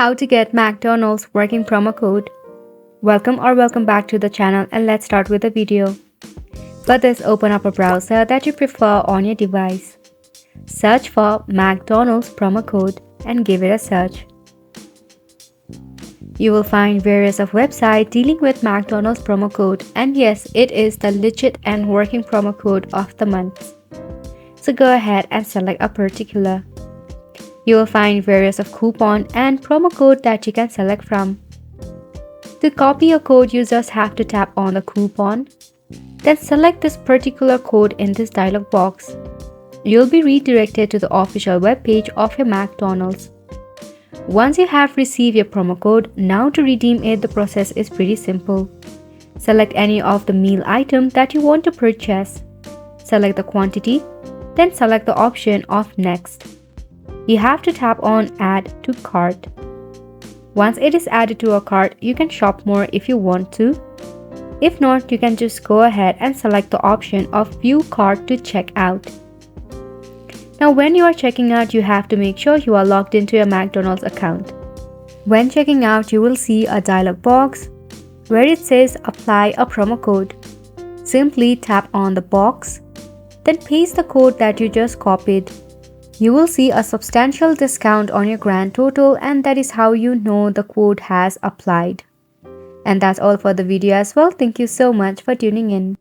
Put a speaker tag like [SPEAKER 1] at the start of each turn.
[SPEAKER 1] How to get McDonald's working promo code. Welcome back to the channel, and let's start with the video. For this, open up a browser that you prefer on your device. Search for McDonald's promo code and give it a search. You will find various of websites dealing with McDonald's promo code, and yes, it is the legit and working promo code of the month. So go ahead and select a particular. You will find various of coupon and promo code that you can select from. To copy your code, you just have to tap on the coupon. Then select this particular code in this dialog box. You'll be redirected to the official webpage of your McDonald's. Once you have received your promo code, now to redeem it, the process is pretty simple. Select any of the meal item that you want to purchase. Select the quantity, then select the option of Next. You have to tap on Add to Cart. Once it is added to a cart, you can shop more if you want to. If not, you can just go ahead and select the option of View Cart to check out. Now when you are checking out, you have to make sure you are logged into your McDonald's account. When checking out, you will see a dialog box where it says Apply a promo code. Simply tap on the box, then paste the code that you just copied. You will see a substantial discount on your grand total, and that is how you know the code has applied. And that's all for the video as well. Thank you so much for tuning in.